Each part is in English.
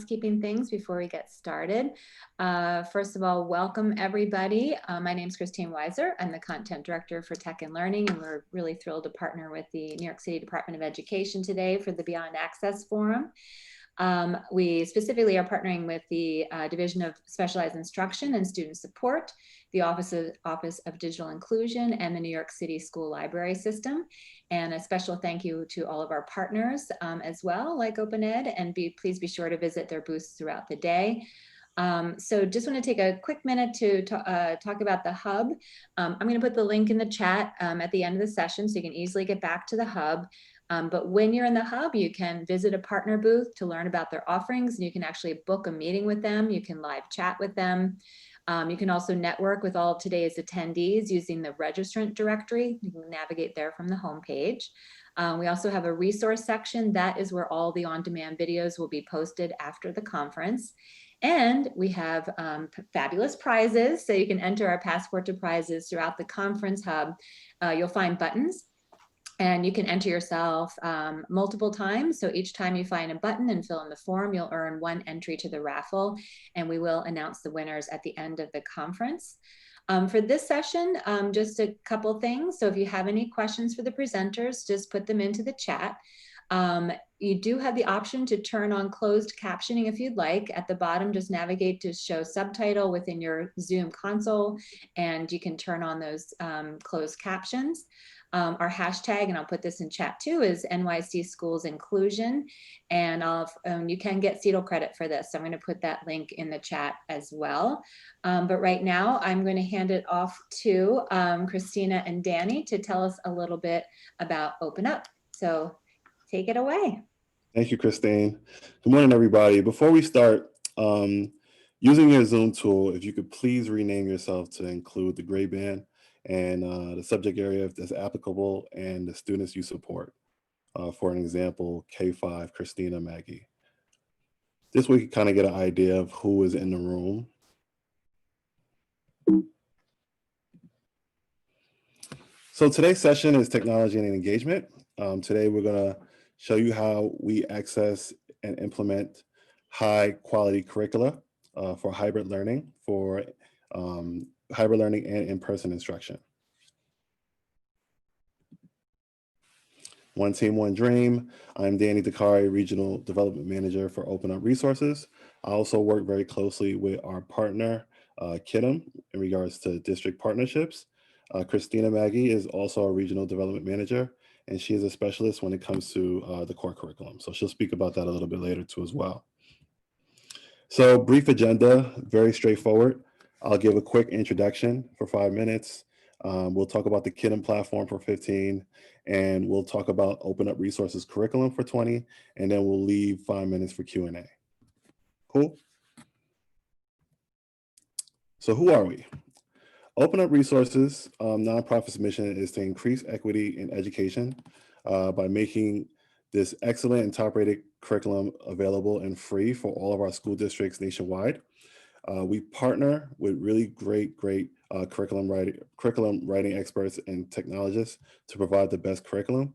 housekeeping things before we get started. First of all, welcome everybody. My name is Christine Weiser. I'm the Content Director for Tech and Learning, and we're really thrilled to partner with the New York City Department of Education today for the Beyond Access Forum. We specifically are partnering with the Division of Specialized Instruction and Student Support, the Office of Digital Inclusion, and the New York City School Library System. And a special thank you to all of our partners as well, like OpenEd, and please be sure to visit their booths throughout the day. So just want to take a quick minute to talk about the hub. I'm going to put the link in the chat at the end of the session so you can easily get back to the hub. But when you're in the hub, you can visit a partner booth to learn about their offerings, and you can actually book a meeting with them. You can live chat with them. You can also network with all of today's attendees using the registrant directory. You can navigate there from the homepage. We also have a resource section. That is where all the on-demand videos will be posted after the conference. And we have fabulous prizes, so you can enter our passport to prizes throughout the conference hub. You'll find buttons, and you can enter yourself multiple times. So each time you find a button and fill in the form, you'll earn one entry to the raffle, and we will announce the winners at the end of the conference. For this session, just a couple things. So if you have any questions for the presenters, just put them into the chat. You do have the option to turn on closed captioning if you'd like. At the bottom, just navigate to show subtitle within your Zoom console, and you can turn on those closed captions. Our hashtag, and I'll put this in chat too, is NYC Schools Inclusion, and you can get CETL credit for this. So I'm going to put that link in the chat as well. But right now, I'm going to hand it off to Christina and Danny to tell us a little bit about Open Up. So take it away. Thank you, Christine. Good morning, everybody. Before we start, using your Zoom tool, if you could please rename yourself to include the grade band and the subject area if that's applicable and the students you support. For an example, K5, Christina Magee. This way you can kind of get an idea of who is in the room. So today's session is technology and engagement. Today we're gonna show you how we access and implement high quality curricula for hybrid learning, and in-person instruction. One team, one dream. I'm Danny Dakari, Regional Development Manager for Open Up Resources. I also work very closely with our partner, KIDM, in regards to district partnerships. Christina Magee is also a Regional Development Manager, and she is a specialist when it comes to the core curriculum. So she'll speak about that a little bit later too as well. So brief agenda, very straightforward. I'll give a quick introduction for 5 minutes. We'll talk about the KIDM platform for 15, and we'll talk about Open Up Resources curriculum for 20, and then we'll leave 5 minutes for Q&A. Cool? So who are we? Open Up Resources nonprofit's mission is to increase equity in education by making this excellent and top-rated curriculum available and free for all of our school districts nationwide. We partner with really great curriculum writing experts and technologists to provide the best curriculum,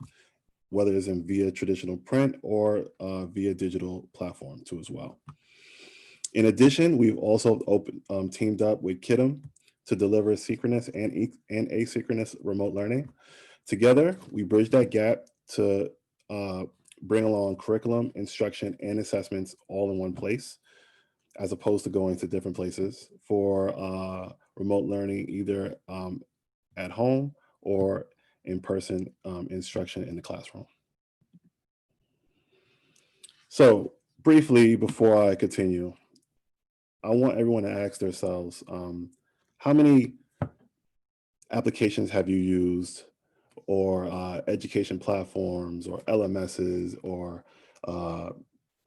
whether it's via traditional print or via digital platform too as well. In addition, we've also teamed up with KIDM to deliver synchronous and asynchronous remote learning. Together, we bridge that gap to bring along curriculum, instruction, and assessments all in one place, as opposed to going to different places for remote learning, either at home or in-person instruction in the classroom. So briefly, before I continue, I want everyone to ask themselves, how many applications have you used, or education platforms, or LMSs, or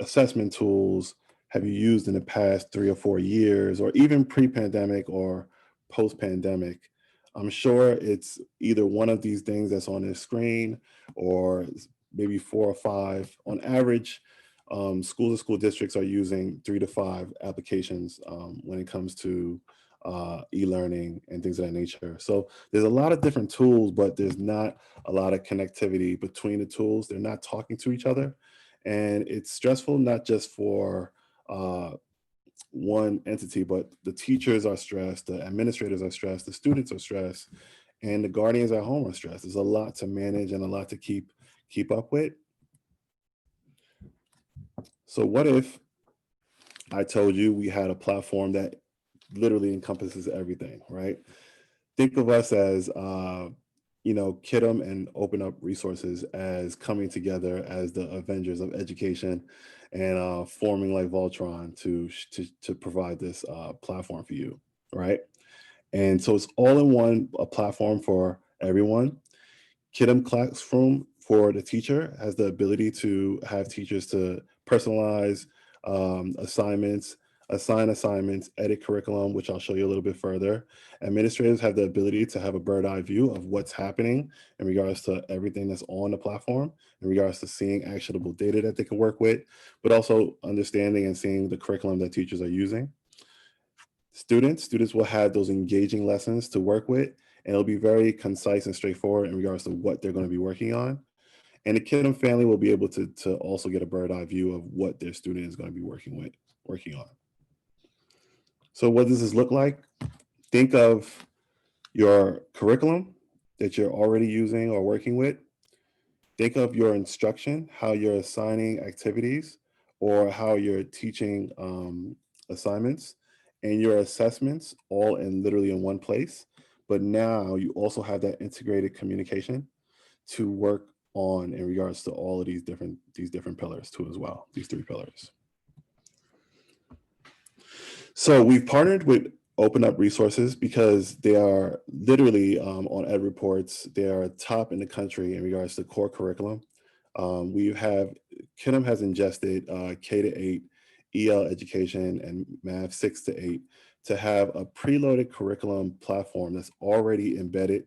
assessment tools have you used in the past 3 or 4 years, or even pre-pandemic or post-pandemic? I'm sure it's either one of these things that's on this screen, or maybe 4 or 5. On average, schools and school districts are using 3 to 5 applications when it comes to e-learning and things of that nature. So there's a lot of different tools, but there's not a lot of connectivity between the tools. They're not talking to each other. And it's stressful, not just for one entity, but the teachers are stressed, the administrators are stressed, the students are stressed, and the guardians at home are stressed. There's a lot to manage and a lot to keep up with. So what if I told you we had a platform that literally encompasses everything, right? Think of us as, KIDM and Open Up Resources as coming together as the Avengers of education and forming like Voltron to provide this platform for you, right? And so it's all in one, a platform for everyone. KIDM Classroom for the teacher has the ability to have teachers to personalize assignments, assign assignments, edit curriculum, which I'll show you a little bit further. Administrators have the ability to have a bird eye view of what's happening in regards to everything that's on the platform, in regards to seeing actionable data that they can work with, but also understanding and seeing the curriculum that teachers are using. Students will have those engaging lessons to work with, and it'll be very concise and straightforward in regards to what they're going to be working on. And the KIDM family will be able to also get a bird eye view of what their student is going to be working on. So what does this look like? Think of your curriculum that you're already using or working with. Think of your instruction, how you're assigning activities or how you're teaching assignments, and your assessments all in literally in one place. But now you also have that integrated communication to work on in regards to all of these different pillars too as well, these 3 pillars. So we've partnered with Open Up Resources because they are literally on ed reports. They are top in the country in regards to core curriculum. KIDM has ingested K-8 EL education and math 6 to 8 to have a preloaded curriculum platform that's already embedded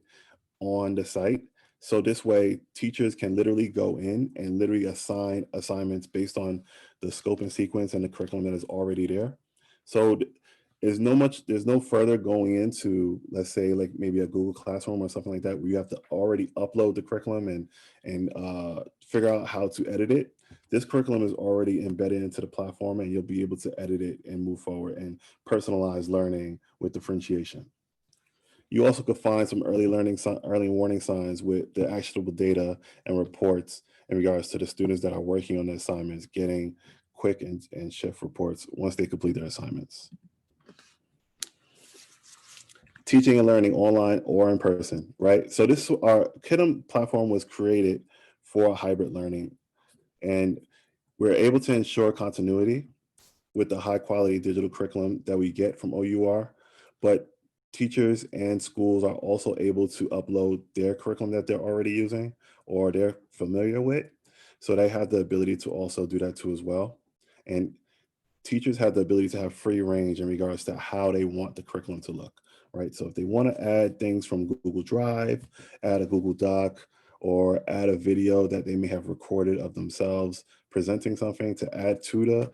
on the site. So this way teachers can literally go in and literally assign assignments based on the scope and sequence and the curriculum that is already there. So there's no further going into, let's say, like maybe a Google Classroom or something like that, where you have to already upload the curriculum and figure out how to edit it. This curriculum is already embedded into the platform, and you'll be able to edit it and move forward and personalize learning with differentiation. You also could find some early warning signs with the actionable data and reports in regards to the students that are working on the assignments, getting quick and shift reports once they complete their assignments. Teaching and learning online or in person, right? So our KIDM platform was created for hybrid learning, and we're able to ensure continuity with the high quality digital curriculum that we get from OUR, but teachers and schools are also able to upload their curriculum that they're already using or they're familiar with. So they have the ability to also do that too as well. And teachers have the ability to have free range in regards to how they want the curriculum to look, right? So if they want to add things from Google Drive, add a Google Doc, or add a video that they may have recorded of themselves presenting something to add to the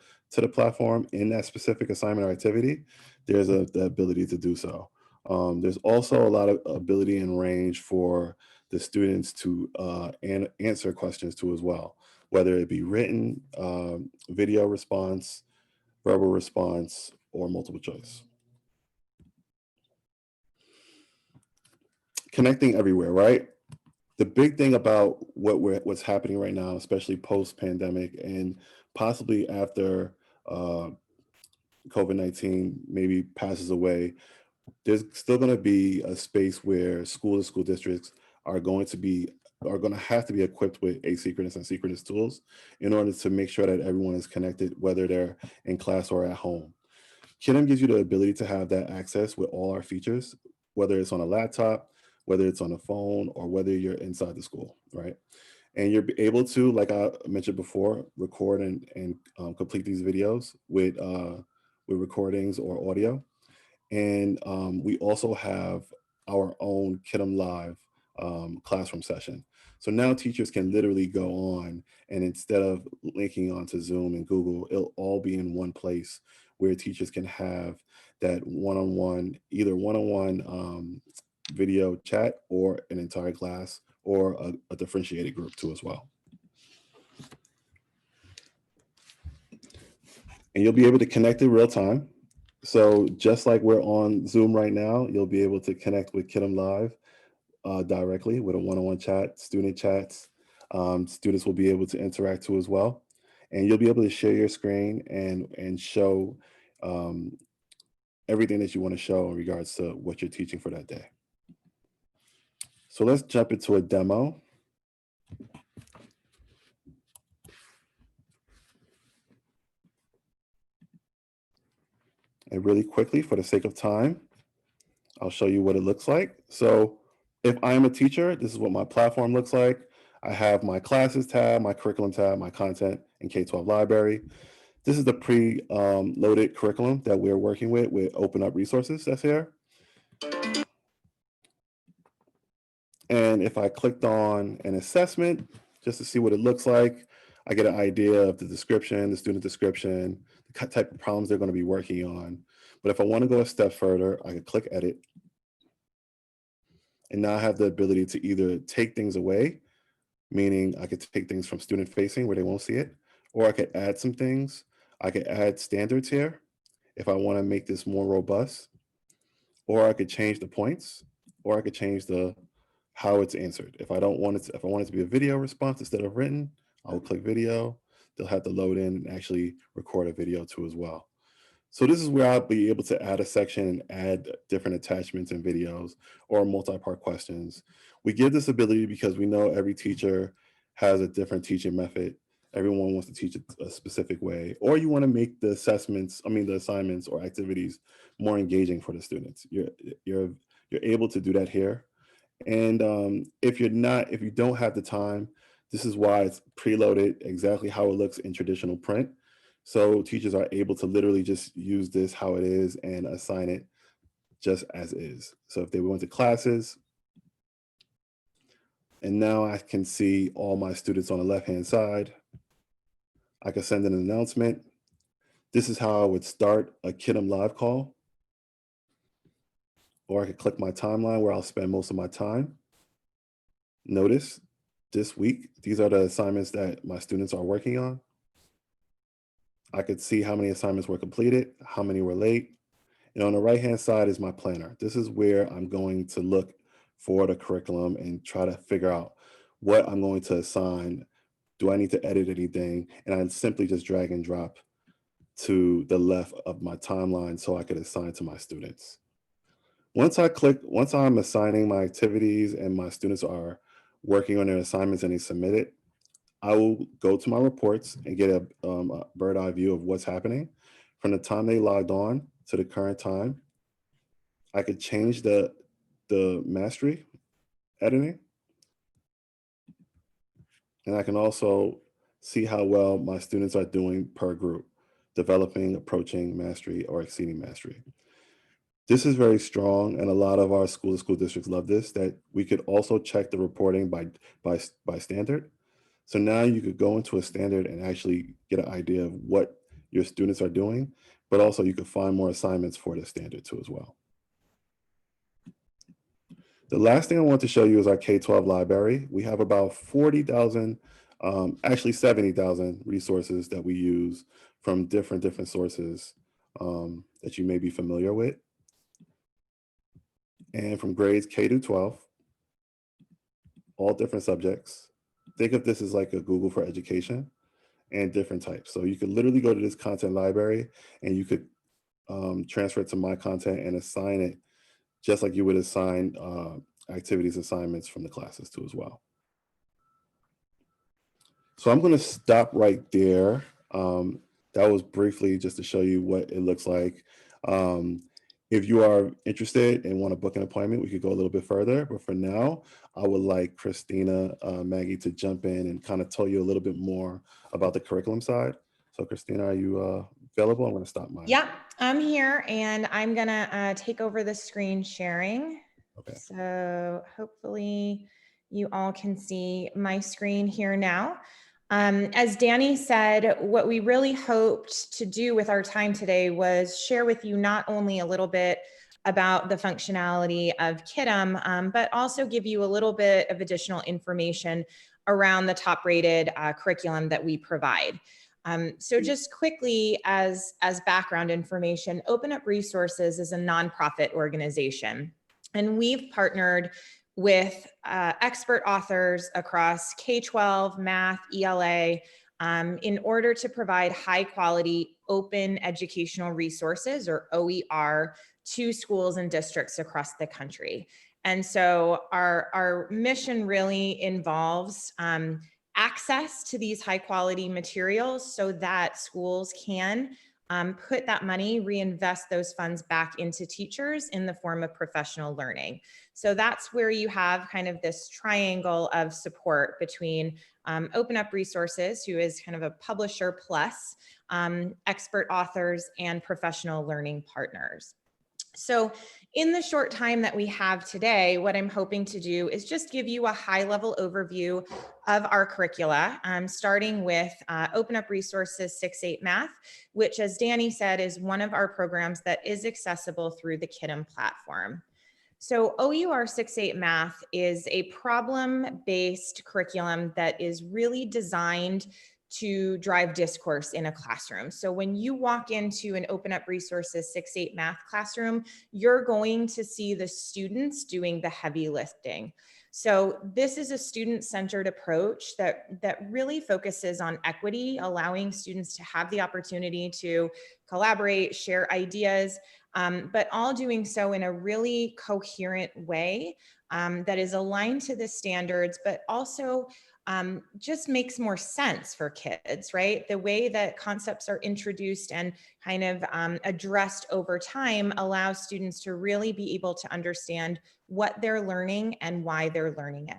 platform in that specific assignment or activity, there's the ability to do so. There's also a lot of ability and range for the students to answer questions too as well, whether it be written, video response, verbal response, or multiple choice. Connecting everywhere, right? The big thing about what's happening right now, especially post-pandemic and possibly after COVID-19 maybe passes away, there's still going to be a space where schools and school districts are going to have to be equipped with asynchronous and synchronous tools in order to make sure that everyone is connected, whether they're in class or at home. KIDM gives you the ability to have that access with all our features, whether it's on a laptop, whether it's on a phone, or whether you're inside the school, right? And you're able to, like I mentioned before, record and complete these videos with recordings or audio. And we also have our own KIDM Live classroom session. So now teachers can literally go on, and instead of linking onto Zoom and Google, it'll all be in one place where teachers can have that either one-on-one video chat or an entire class or a differentiated group too as well. And you'll be able to connect in real time. So just like we're on Zoom right now, you'll be able to connect with Kidem Live directly with a one-on-one chat, student chats. Students will be able to interact too as well. And you'll be able to share your screen and show um, everything that you want to show in regards to what you're teaching for that day. So let's jump into a demo. And really quickly, for the sake of time, I'll show you what it looks like. So if I'm a teacher, this is what my platform looks like. I have my classes tab, my curriculum tab, my content and K-12 library. This is the pre-loaded curriculum that we're working with Open Up Resources that's here. And if I clicked on an assessment, just to see what it looks like, I get an idea of the description, the student description, the type of problems they're going to be working on. But if I want to go a step further, I can click edit. And now I have the ability to either take things away, meaning I could take things from student facing where they won't see it, or I could add some things. I could add standards here if I want to make this more robust, or I could change the points, or I could change the how it's answered. If I don't want it to, if I want it to be a video response instead of written, I will click video. They'll have to load in and actually record a video too as well. So this is where I'll be able to add a section and add different attachments and videos or multi-part questions. We give this ability because we know every teacher has a different teaching method. Everyone wants to teach it a specific way, or you want to make the the assignments or activities more engaging for the students. You're able to do that here. And if you don't have the time, this is why it's preloaded exactly how it looks in traditional print. So teachers are able to literally just use this how it is and assign it just as is. So if they went to classes, and now I can see all my students on the left-hand side, I can send an announcement. This is how I would start a Kidem live call. Or I could click my timeline where I'll spend most of my time. Notice this week, these are the assignments that my students are working on. I could see how many assignments were completed, how many were late. And on the right-hand side is my planner. This is where I'm going to look for the curriculum and try to figure out what I'm going to assign. Do I need to edit anything? And I simply just drag and drop to the left of my timeline so I could assign to my students. Once I'm assigning my activities and my students are working on their assignments and they submit it, I will go to my reports and get a bird eye view of what's happening from the time they logged on to the current time. I could change the mastery editing, and I can also see how well my students are doing per group, developing, approaching mastery, or exceeding mastery. This is very strong, and a lot of our school districts love this, that we could also check the reporting by standard. So now you could go into a standard and actually get an idea of what your students are doing, but also you could find more assignments for the standard too as well. The last thing I want to show you is our K-12 library. We have about 40,000, actually 70,000 resources that we use from different sources that you may be familiar with. And from grades K to 12, all different subjects. Think of this as like a Google for education and different types. So you could literally go to this content library and you could transfer it to my content and assign it just like you would assign activities assignments from the classes too as well. So I'm going to stop right there. That was briefly just to show you what it looks like. If you are interested and want to book an appointment, we could go a little bit further. But for now, I would like Christina Magee to jump in and kind of tell you a little bit more about the curriculum side. So Christina, are you available? I'm going to stop mine. Yeah, I'm here and I'm going to take over the screen sharing. Okay. So hopefully you all can see my screen here now. As Danny said, what we really hoped to do with our time today was share with you not only a little bit about the functionality of Kidem, but also give you a little bit of additional information around the top-rated curriculum that we provide. So just quickly as background information, Open Up Resources is a nonprofit organization, and we've partnered with expert authors across K-12, math, ELA, in order to provide high quality open educational resources, or OER, to schools and districts across the country. And so our mission really involves access to these high quality materials so that schools can put that money, reinvest those funds back into teachers in the form of professional learning. So that's where you have kind of this triangle of support between Open Up Resources, who is kind of a publisher plus expert authors and professional learning partners. So in the short time that we have today, what I'm hoping to do is just give you a high-level overview of our curricula, starting with Open Up Resources 6-8 Math, which, as Danny said, is one of our programs that is accessible through the KIDM platform. So OUR 6-8 Math is a problem-based curriculum that is really designed to drive discourse in a classroom. So when you walk into an Open Up Resources 6-8 Math classroom, you're going to see the students doing the heavy lifting. So this is a student-centered approach that really focuses on equity, allowing students to have the opportunity to collaborate, share ideas, but all doing so in a really coherent way that is aligned to the standards, but also just makes more sense for kids, right? The way that concepts are introduced and kind of addressed over time allows students to really be able to understand what they're learning and why they're learning it.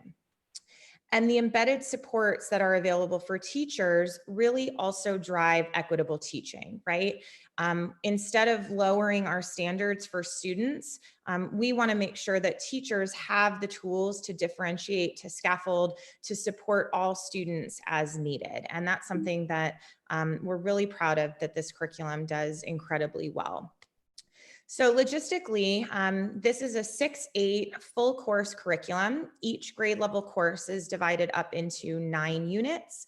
And the embedded supports that are available for teachers really also drive equitable teaching, right? Instead of lowering our standards for students, we want to make sure that teachers have the tools to differentiate, to scaffold, to support all students as needed. And that's something that we're really proud of, that this curriculum does incredibly well. So logistically, this is a 6-8 full course curriculum. Each grade level course is divided up into 9 units.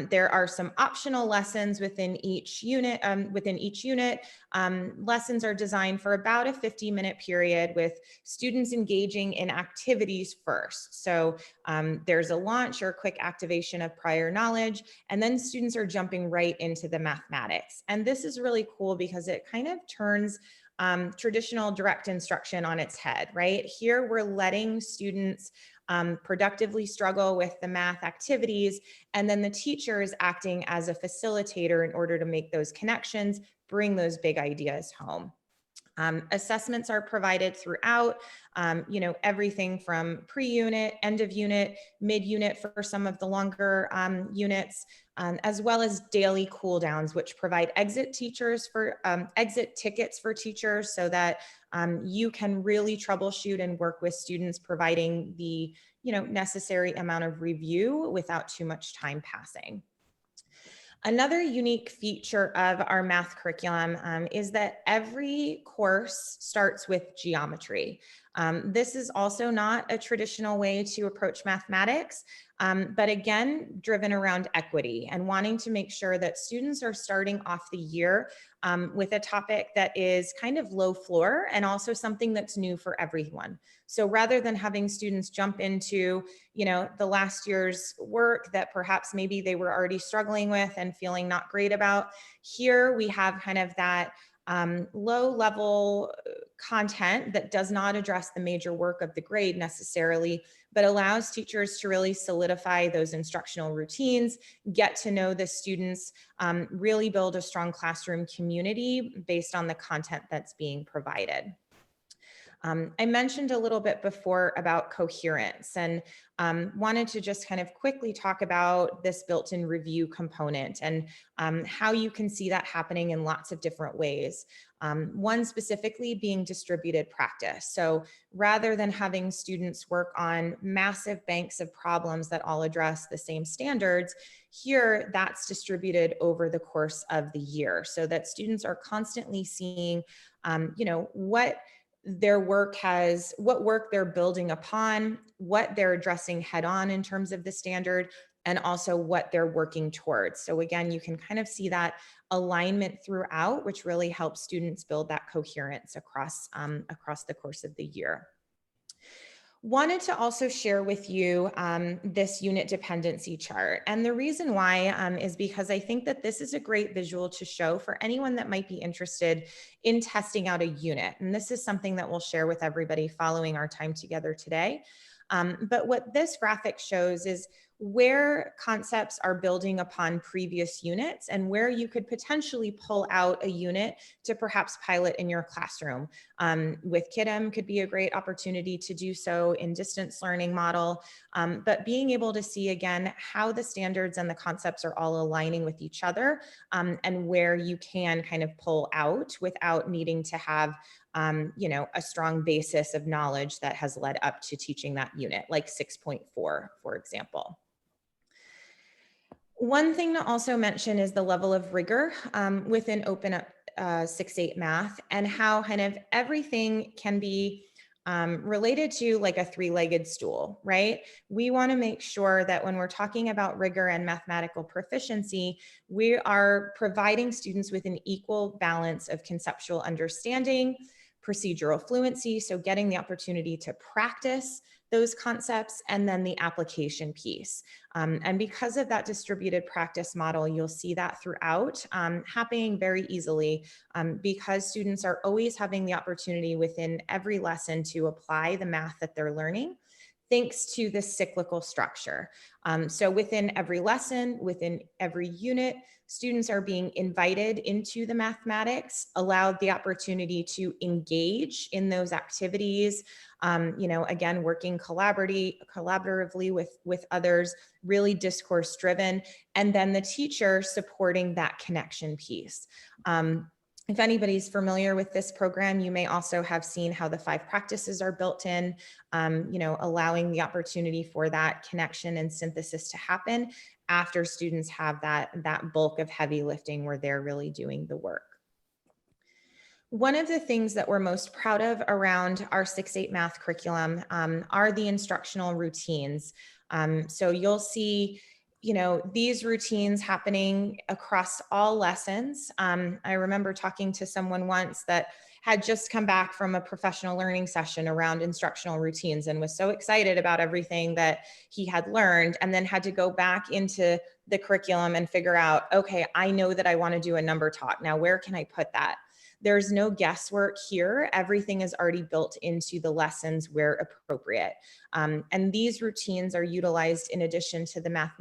There are some optional lessons within each unit. Lessons are designed for about a 50-minute period, with students engaging in activities first. So there's a launch or quick activation of prior knowledge, and then students are jumping right into the mathematics. And this is really cool because it kind of turns traditional direct instruction on its head, right? Here we're letting students productively struggle with the math activities, and then the teacher is acting as a facilitator in order to make those connections, bring those big ideas home. Assessments are provided throughout, everything from pre-unit, end of unit, mid-unit for some of the longer units, as well as daily cool downs, which provide exit tickets for teachers so that you can really troubleshoot and work with students, providing the necessary amount of review without too much time passing. Another unique feature of our math curriculum is that every course starts with geometry. This is also not a traditional way to approach mathematics, but again, driven around equity and wanting to make sure that students are starting off the year with a topic that is kind of low floor and also something that's new for everyone. So rather than having students jump into, the last year's work that perhaps maybe they were already struggling with and feeling not great about, here we have kind of that low level content that does not address the major work of the grade necessarily, but allows teachers to really solidify those instructional routines, get to know the students, really build a strong classroom community based on the content that's being provided. I mentioned a little bit before about coherence, and wanted to just kind of quickly talk about this built-in review component and how you can see that happening in lots of different ways. One specifically being distributed practice. So rather than having students work on massive banks of problems that all address the same standards, here that's distributed over the course of the year so that students are constantly seeing, what their work what work they're building upon, what they're addressing head on in terms of the standard, and also what they're working towards. So again, you can kind of see that alignment throughout, which really helps students build that coherence across the course of the year. Wanted to also share with you this unit dependency chart. And the reason why is because I think that this is a great visual to show for anyone that might be interested in testing out a unit. And this is something that we'll share with everybody following our time together today. But what this graphic shows is where concepts are building upon previous units and where you could potentially pull out a unit to perhaps pilot in your classroom. With KIDM could be a great opportunity to do so in distance learning model, but being able to see again how the standards and the concepts are all aligning with each other, and where you can kind of pull out without needing to have a strong basis of knowledge that has led up to teaching that unit, like 6.4, for example. One thing to also mention is the level of rigor within Open Up 6-8 Math, and how kind of everything can be related to like a three-legged stool, right? We want to make sure that when we're talking about rigor and mathematical proficiency, we are providing students with an equal balance of conceptual understanding, procedural fluency, so getting the opportunity to practice those concepts, and then the application piece. And because of that distributed practice model, you'll see that throughout happening very easily because students are always having the opportunity within every lesson to apply the math that they're learning, thanks to the cyclical structure. So within every lesson, within every unit, students are being invited into the mathematics, allowed the opportunity to engage in those activities, again, working collaboratively with others, really discourse driven, and then the teacher supporting that connection piece. If anybody's familiar with this program, you may also have seen how the 5 practices are built in, allowing the opportunity for that connection and synthesis to happen after students have that bulk of heavy lifting where they're really doing the work. One of the things that we're most proud of around our 6-8 Math curriculum are the instructional routines. So you'll see these routines happening across all lessons. I remember talking to someone once that had just come back from a professional learning session around instructional routines and was so excited about everything that he had learned, and then had to go back into the curriculum and figure out, okay, I know that I want to do a number talk. Now, where can I put that? There's no guesswork here. Everything is already built into the lessons where appropriate. And these routines are utilized in addition to the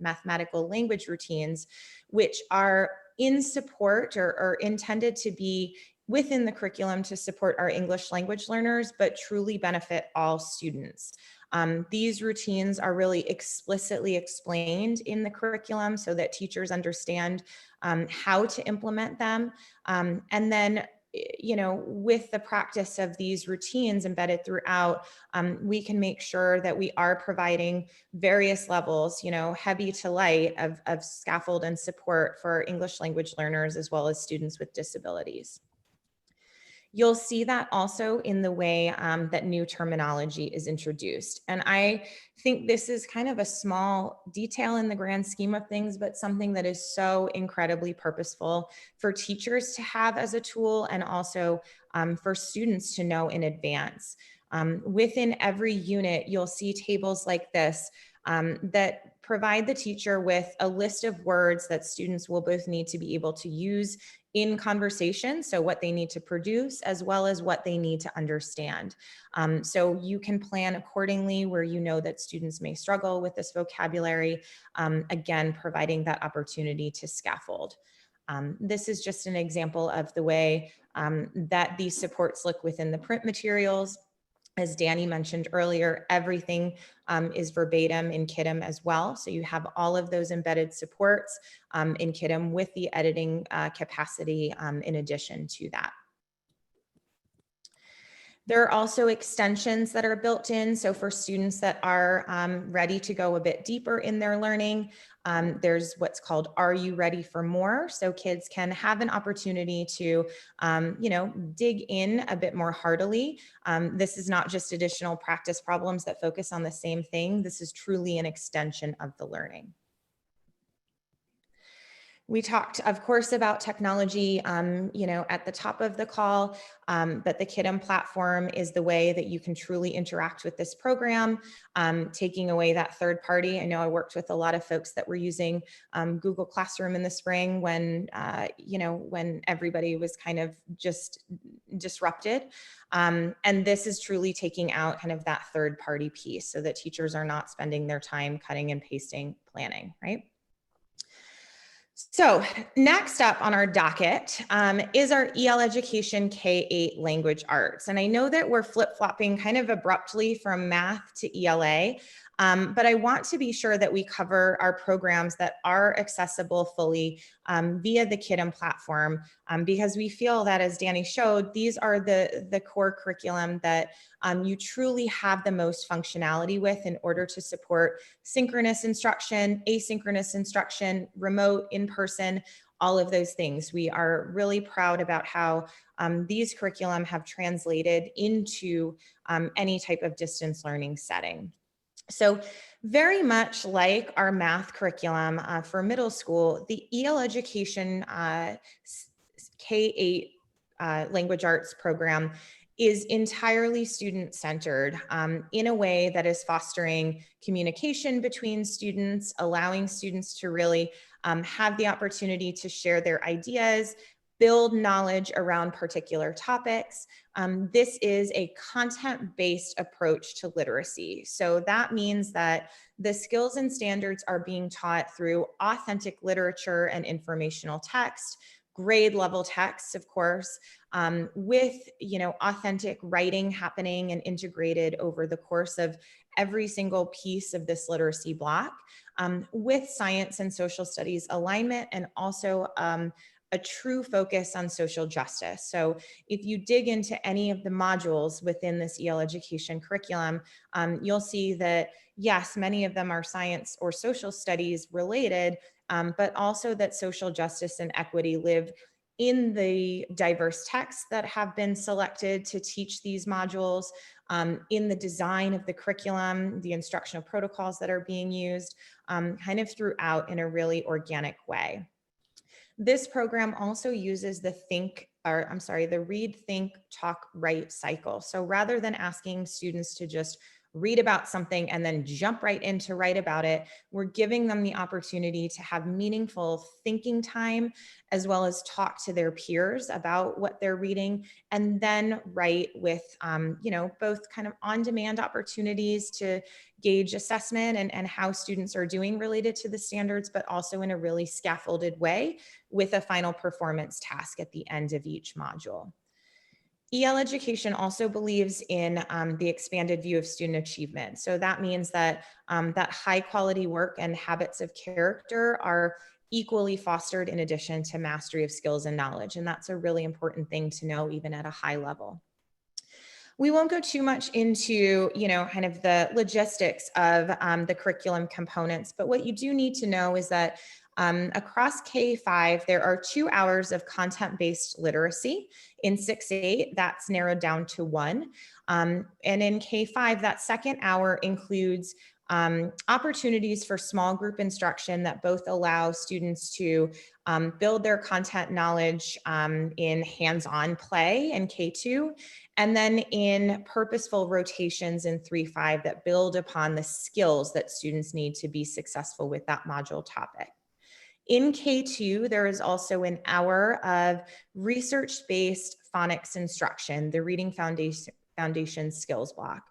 mathematical language routines, which are in support or intended to be within the curriculum to support our English language learners, but truly benefit all students. These routines are really explicitly explained in the curriculum so that teachers understand how to implement them. And then, with the practice of these routines embedded throughout, we can make sure that we are providing various levels, heavy to light of scaffold and support for English language learners, as well as students with disabilities. You'll see that also in the way that new terminology is introduced. And I think this is kind of a small detail in the grand scheme of things, but something that is so incredibly purposeful for teachers to have as a tool, and also for students to know in advance. Within every unit, you'll see tables like this that provide the teacher with a list of words that students will both need to be able to use in conversation, so what they need to produce, as well as what they need to understand. So you can plan accordingly where you know that students may struggle with this vocabulary, again, providing that opportunity to scaffold. This is just an example of the way that these supports look within the print materials. As Danny mentioned earlier, everything is verbatim in KIDM as well. So you have all of those embedded supports in KIDM with the editing capacity in addition to that. There are also extensions that are built in. So for students that are ready to go a bit deeper in their learning, There's what's called Are You Ready for More? So kids can have an opportunity to, dig in a bit more heartily. This is not just additional practice problems that focus on the same thing. This is truly an extension of the learning. We talked, of course, about technology, at the top of the call, but the Kidem platform is the way that you can truly interact with this program, taking away that third party. I know I worked with a lot of folks that were using Google Classroom in the spring when everybody was kind of just disrupted. And this is truly taking out kind of that third party piece so that teachers are not spending their time cutting and pasting planning, right? So next up on our docket is our EL Education K-8 Language Arts. And I know that we're flip-flopping kind of abruptly from math to ELA, but I want to be sure that we cover our programs that are accessible fully via the Kidem platform, because we feel that, as Danny showed, these are the core curriculum that you truly have the most functionality with in order to support synchronous instruction, asynchronous instruction, remote, in-person, all of those things. We are really proud about how these curriculum have translated into any type of distance learning setting. So very much like our math curriculum for middle school, the EL Education K-8 Language Arts program is entirely student-centered in a way that is fostering communication between students, allowing students to really have the opportunity to share their ideas, build knowledge around particular topics. This is a content-based approach to literacy. So that means that the skills and standards are being taught through authentic literature and informational text, grade level texts, of course, with authentic writing happening and integrated over the course of every single piece of this literacy block, with science and social studies alignment, and also a true focus on social justice. So if you dig into any of the modules within this EL Education curriculum, you'll see that, yes, many of them are science or social studies related, but also that social justice and equity live in the diverse texts that have been selected to teach these modules, in the design of the curriculum, the instructional protocols that are being used, kind of throughout in a really organic way. This program also uses the read, think, talk, write cycle. So rather than asking students to just read about something and then jump right in to write about it, we're giving them the opportunity to have meaningful thinking time, as well as talk to their peers about what they're reading, and then write with, both kind of on-demand opportunities to gauge assessment and how students are doing related to the standards, but also in a really scaffolded way with a final performance task at the end of each module. EL Education also believes in the expanded view of student achievement. So that means that that high quality work and habits of character are equally fostered in addition to mastery of skills and knowledge. And that's a really important thing to know, even at a high level. We won't go too much into, kind of the logistics of the curriculum components, but what you do need to know is that across K-5, there are 2 hours of content-based literacy. In 6-8, that's narrowed down to 1. And in K-5, that second hour includes opportunities for small group instruction that both allow students to build their content knowledge in hands-on play in K2, and then in purposeful rotations in 3-5 that build upon the skills that students need to be successful with that module topic. In K2, there is also an hour of research-based phonics instruction, the Reading Foundation skills block,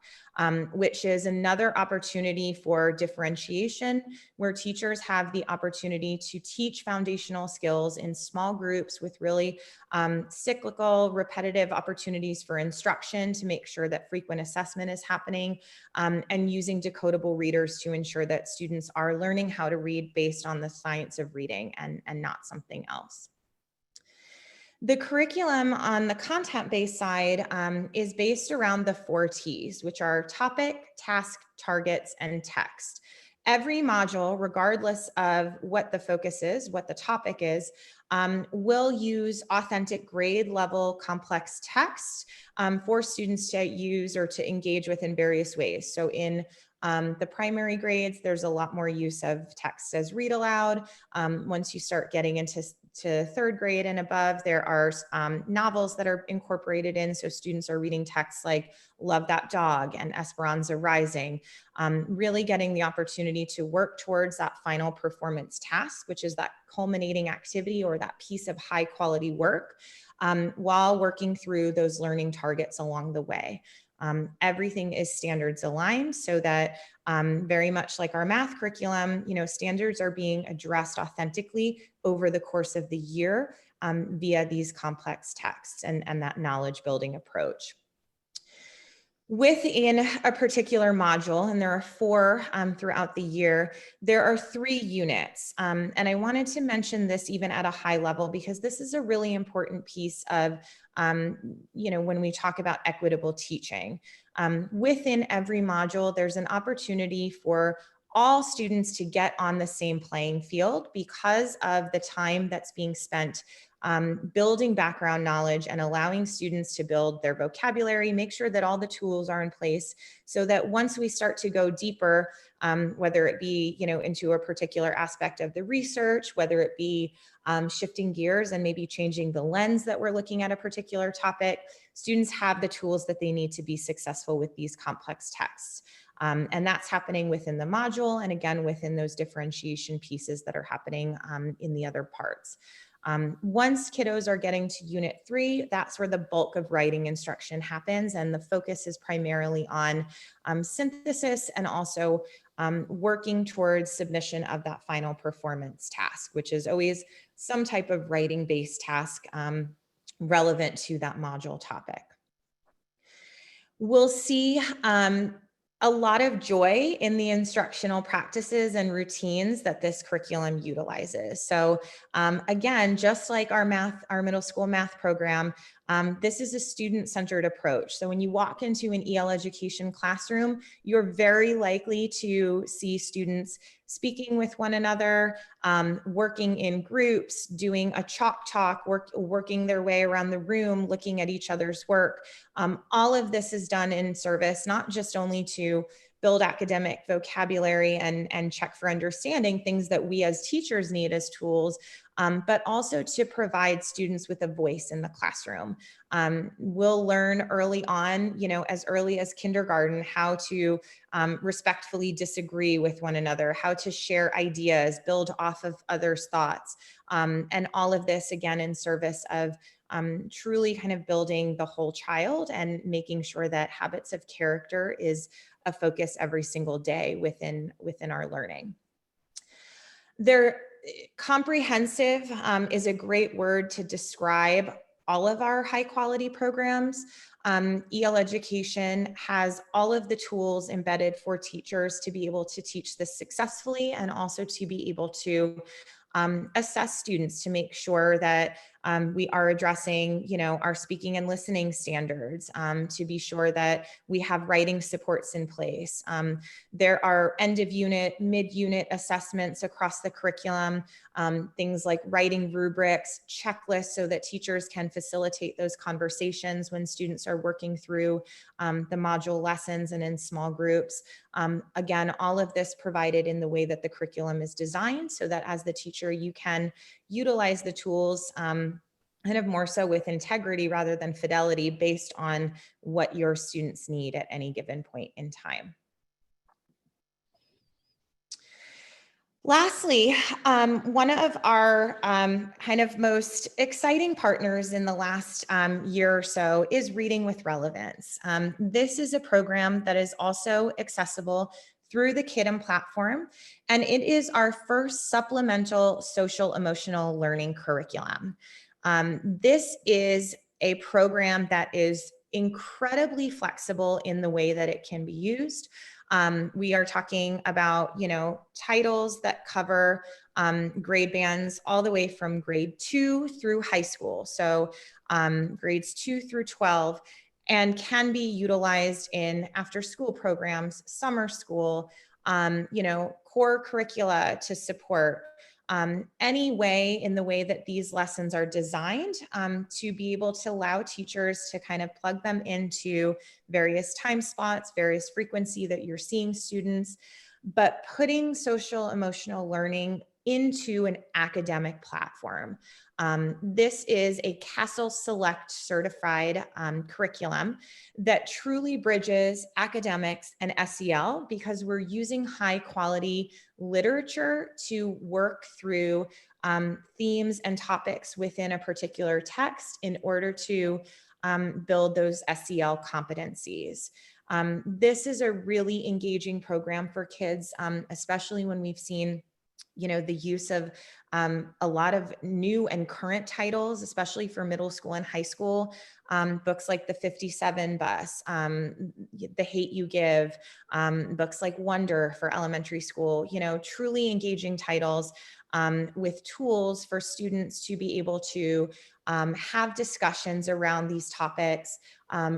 which is another opportunity for differentiation, where teachers have the opportunity to teach foundational skills in small groups with really cyclical, repetitive opportunities for instruction to make sure that frequent assessment is happening, and using decodable readers to ensure that students are learning how to read based on the science of reading and not something else. The curriculum on the content-based side is based around the 4 T's, which are topic, task, targets, and text. every module, regardless of what the focus is, what the topic is, will use authentic grade level complex text for students to use or to engage with in various ways. So in the primary grades, there's a lot more use of text as read aloud. Once you start getting into third grade and above, there are novels that are incorporated in. So students are reading texts like Love That Dog and Esperanza Rising, really getting the opportunity to work towards that final performance task, which is that culminating activity or that piece of high quality work, while working through those learning targets along the way. Everything is standards aligned so that very much like our math curriculum, standards are being addressed authentically over the course of the year via these complex texts and that knowledge building approach. Within a particular module, and there are 4 throughout the year, there are 3 units. And I wanted to mention this even at a high level because this is a really important piece of, when we talk about equitable teaching. Within every module, there's an opportunity for all students to get on the same playing field because of the time that's being spent building background knowledge and allowing students to build their vocabulary, make sure that all the tools are in place so that once we start to go deeper, whether it be, into a particular aspect of the research, whether it be shifting gears and maybe changing the lens that we're looking at a particular topic, students have the tools that they need to be successful with these complex texts. And that's happening within the module and again, within those differentiation pieces that are happening in the other parts. Once kiddos are getting to unit 3, that's where the bulk of writing instruction happens. And the focus is primarily on synthesis and also working towards submission of that final performance task, which is always some type of writing-based task relevant to that module topic. We'll see a lot of joy in the instructional practices and routines that this curriculum utilizes. So again, just like our middle school math program, this is a student-centered approach. So when you walk into an EL education classroom, you're very likely to see students speaking with one another, working in groups, doing a chalk talk, working their way around the room, looking at each other's work. All of this is done in service, not just only to build academic vocabulary and check for understanding, things that we as teachers need as tools, but also to provide students with a voice in the classroom. We'll learn early on, as early as kindergarten, how to respectfully disagree with one another, how to share ideas, build off of others' thoughts, and all of this again in service of truly kind of building the whole child and making sure that habits of character is a focus every single day within our learning. Comprehensive is a great word to describe all of our high quality programs. EL education has all of the tools embedded for teachers to be able to teach this successfully and also to be able to assess students to make sure that we are addressing, our speaking and listening standards, to be sure that we have writing supports in place. There are end of unit, mid-unit assessments across the curriculum, things like writing rubrics, checklists so that teachers can facilitate those conversations when students are working through the module lessons and in small groups. Again, all of this provided in the way that the curriculum is designed so that as the teacher, you can utilize the tools kind of more so with integrity rather than fidelity based on what your students need at any given point in time. Lastly, one of our kind of most exciting partners in the last year or so is Reading with Relevance. This is a program that is also accessible through the Kidem platform, and it is our first supplemental social emotional learning curriculum. This is a program that is incredibly flexible in the way that it can be used. We are talking about, titles that cover grade bands all the way from grade 2 through high school. So grades 2 through 12, and can be utilized in after school programs, summer school, core curricula to support, any way in the way that these lessons are designed to be able to allow teachers to kind of plug them into various time spots, various frequency that you're seeing students, but putting social emotional learning into an academic platform. This is a Castle Select certified curriculum that truly bridges academics and SEL, because we're using high quality literature to work through themes and topics within a particular text in order to build those SEL competencies. This is a really engaging program for kids, especially when we've seen the use of a lot of new and current titles, especially for middle school and high school, books like The 57 Bus, The Hate You Give, books like Wonder for elementary school, truly engaging titles with tools for students to be able to have discussions around these topics,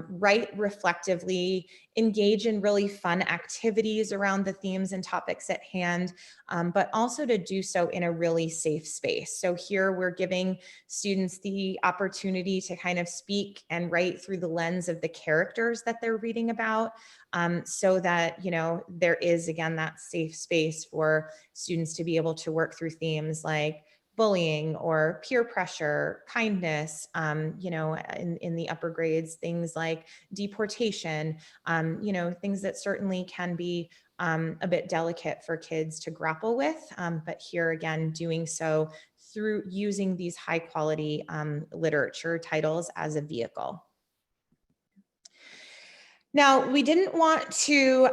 write reflectively, engage in really fun activities around the themes and topics at hand, but also to do so in a really safe space. So here we're giving students the opportunity to kind of speak and write through the lens of the characters that they're reading about, so that, there is, again, that safe space for students to be able to work through themes like bullying or peer pressure, kindness, in the upper grades, things like deportation, things that certainly can be a bit delicate for kids to grapple with. But here again, doing so through using these high quality literature titles as a vehicle. Now, we didn't want to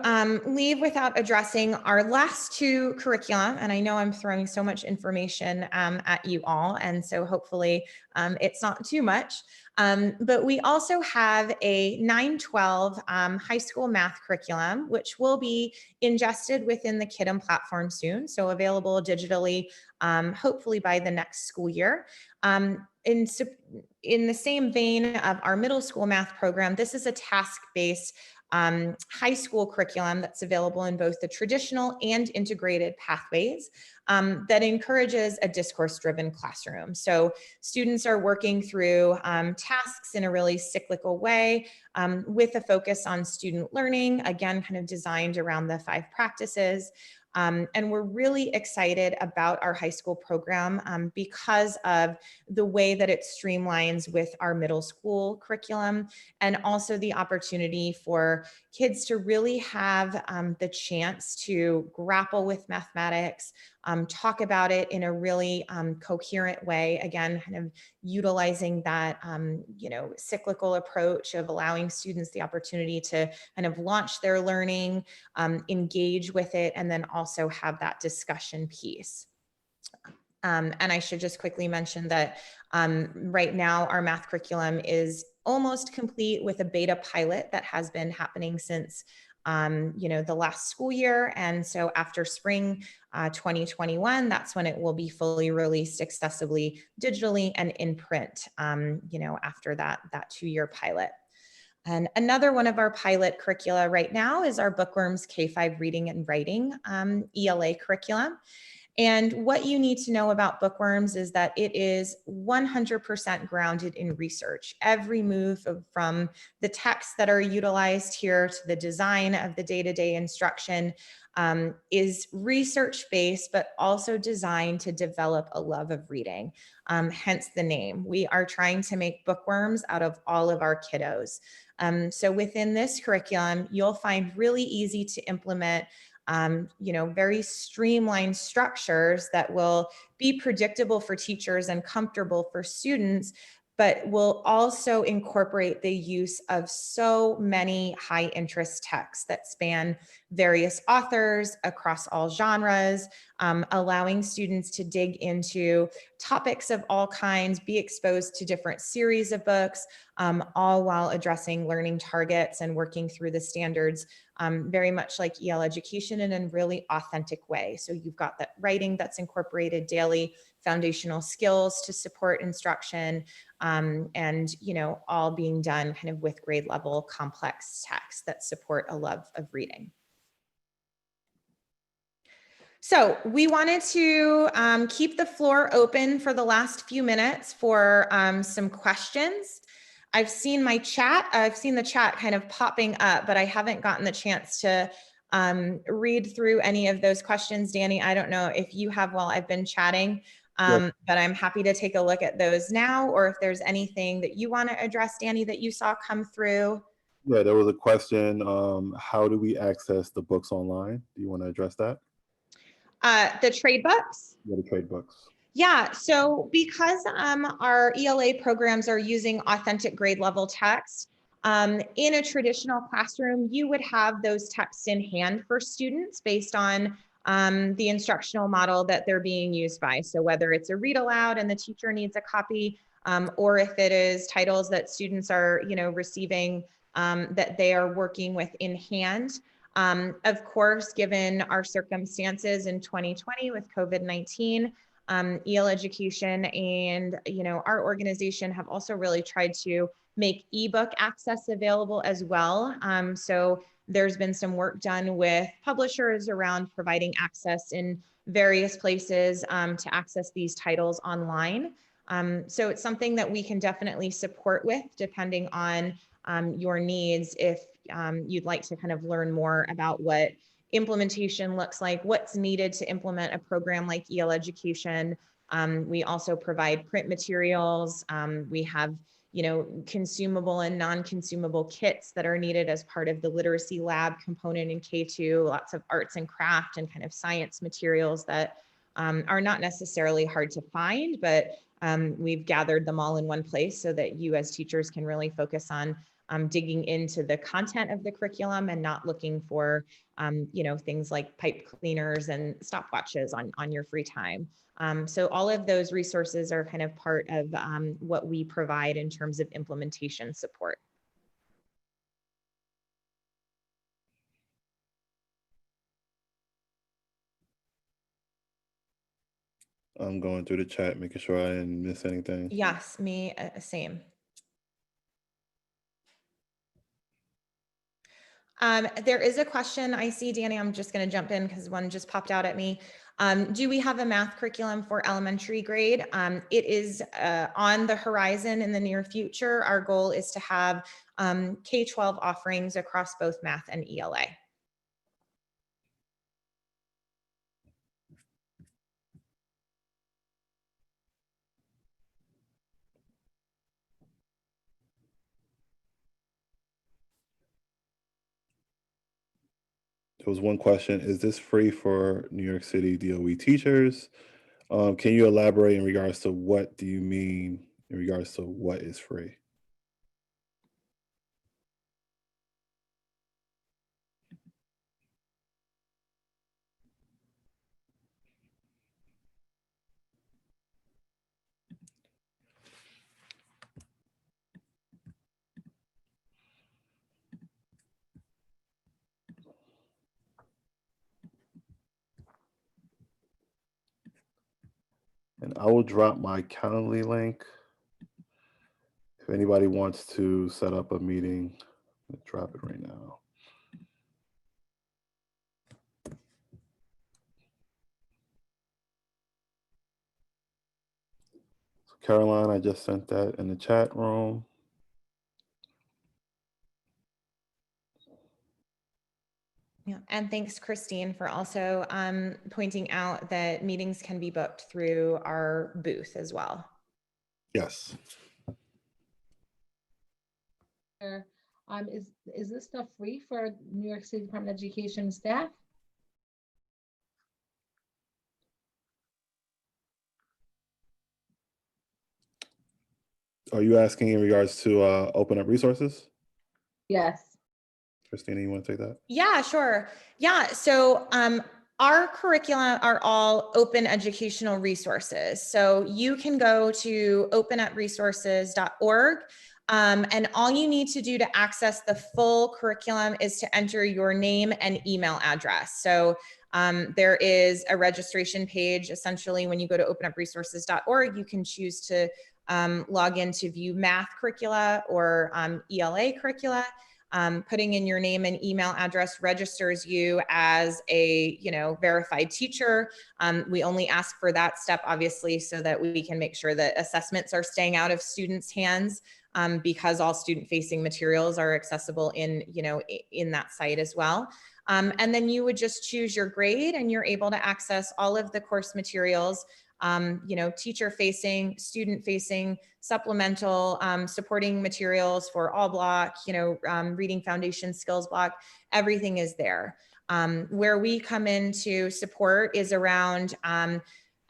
leave without addressing our last two curricula, and I know I'm throwing so much information at you all, and so hopefully it's not too much. But we also have a 9-12 high school math curriculum, which will be ingested within the Kidem platform soon, so available digitally, hopefully by the next school year. In the same vein of our middle school math program, this is a task-based high school curriculum that's available in both the traditional and integrated pathways that encourages a discourse-driven classroom. So students are working through tasks in a really cyclical way with a focus on student learning, again, kind of designed around the 5 practices. And we're really excited about our high school program because of the way that it streamlines with our middle school curriculum, and also the opportunity for kids to really have the chance to grapple with mathematics, talk about it in a really coherent way, again, kind of utilizing that cyclical approach of allowing students the opportunity to kind of launch their learning, engage with it, and then also have that discussion piece. And I should just quickly mention that right now our math curriculum is almost complete with a beta pilot that has been happening since the last school year. And so after spring 2021, that's when it will be fully released accessibly digitally and in print, after that 2-year pilot. And another one of our pilot curricula right now is our Bookworms K-5 Reading and Writing ELA curriculum. And what you need to know about Bookworms is that it is 100% grounded in research. Every move from the texts that are utilized here to the design of the day-to-day instruction is research-based, but also designed to develop a love of reading, hence the name. We are trying to make bookworms out of all of our kiddos. So within this curriculum, you'll find really easy to implement very streamlined structures that will be predictable for teachers and comfortable for students, but will also incorporate the use of so many high interest texts that span various authors across all genres, allowing students to dig into topics of all kinds, be exposed to different series of books, all while addressing learning targets and working through the standards, very much like EL education in a really authentic way. So you've got that writing that's incorporated daily, foundational skills to support instruction, and all being done kind of with grade level complex texts that support a love of reading. So we wanted to keep the floor open for the last few minutes for some questions. I've seen my chat. I've seen the chat kind of popping up, but I haven't gotten the chance to read through any of those questions. Danny, I don't know if you have while I've been chatting, but I'm happy to take a look at those now, or if there's anything that you want to address, Danny, that you saw come through. Yeah, there was a question, how do we access the books online? Do you want to address that? The trade books? Yeah, the trade books. Yeah, so because our ELA programs are using authentic grade level text, in a traditional classroom, you would have those texts in hand for students based on the instructional model that they're being used by. So whether it's a read aloud and the teacher needs a copy, or if it is titles that students are, receiving that they are working with in hand. Of course, given our circumstances in 2020 with COVID-19, EL Education and our organization have also really tried to make ebook access available as well. So there's been some work done with publishers around providing access in various places to access these titles online. So it's something that we can definitely support with depending on your needs if you'd like to kind of learn more about what implementation looks like, what's needed to implement a program like EL Education. We also provide print materials. We have, consumable and non-consumable kits that are needed as part of the literacy lab component in K2, lots of arts and craft and kind of science materials that are not necessarily hard to find, but we've gathered them all in one place so that you as teachers can really focus on digging into the content of the curriculum and not looking for, things like pipe cleaners and stopwatches on your free time. So all of those resources are kind of part of what we provide in terms of implementation support. I'm going through the chat, making sure I didn't miss anything. Yes, me, same. There is a question I see, Danny, I'm just going to jump in because one just popped out at me. Do we have a math curriculum for elementary grade? It is on the horizon in the near future. Our goal is to have K-12 offerings across both math and ELA. There was one question, is this free for New York City DOE teachers? Can you elaborate in regards to what do you mean in regards to what is free? And I will drop my Calendly link. If anybody wants to set up a meeting, I'll drop it right now. So Caroline, I just sent that in the chat room. Yeah, and thanks, Christine, for also pointing out that meetings can be booked through our booth as well. Yes. Is this stuff free for New York City Department of Education staff? Are you asking in regards to open up resources? Yes. Christina, you want to take that? Yeah, sure. Yeah, so our curricula are all open educational resources. So you can go to openupresources.org. And all you need to do to access the full curriculum is to enter your name and email address. So there is a registration page. Essentially, when you go to openupresources.org, you can choose to log in to view math curricula or ELA curricula. Putting in your name and email address registers you as a, verified teacher. We only ask for that step, obviously, so that we can make sure that assessments are staying out of students' hands, because all student-facing materials are accessible in that site as well. And then you would just choose your grade, and you're able to access all of the course materials, teacher-facing, student-facing, supplemental, supporting materials for all block, reading foundation skills block, everything is there. Where we come in to support is around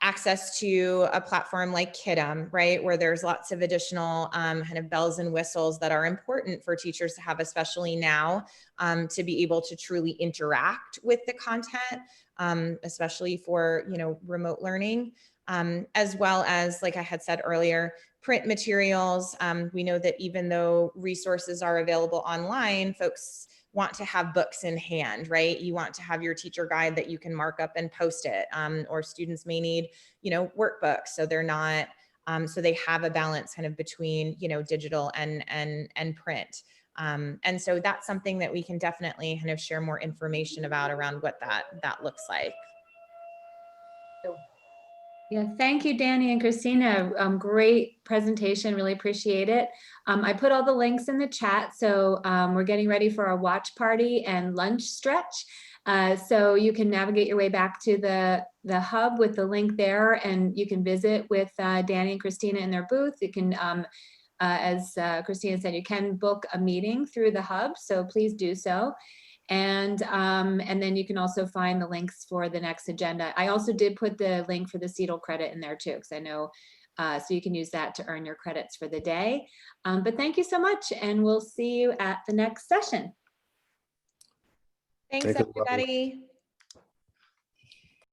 access to a platform like KIDM, right? Where there's lots of additional kind of bells and whistles that are important for teachers to have, especially now, to be able to truly interact with the content, especially for, remote learning, as well as, like I had said earlier, print materials. We know that even though resources are available online, folks want to have books in hand, right? You want to have your teacher guide that you can mark up and post it, or students may need, workbooks. So they're not, so they have a balance kind of between, digital and print. And so that's something that we can definitely kind of share more information about around what that looks like. Yeah, thank you, Danny and Christina. Great presentation, really appreciate it. I put all the links in the chat, so we're getting ready for our watch party and lunch stretch. So you can navigate your way back to the hub with the link there, and you can visit with Danny and Christina in their booth. You can, as Christina said, you can book a meeting through the hub, so please do so. And then you can also find the links for the next agenda. I also did put the link for the CETL credit in there too, because I know, so you can use that to earn your credits for the day. But thank you so much, and we'll see you at the next session. Thanks, everybody.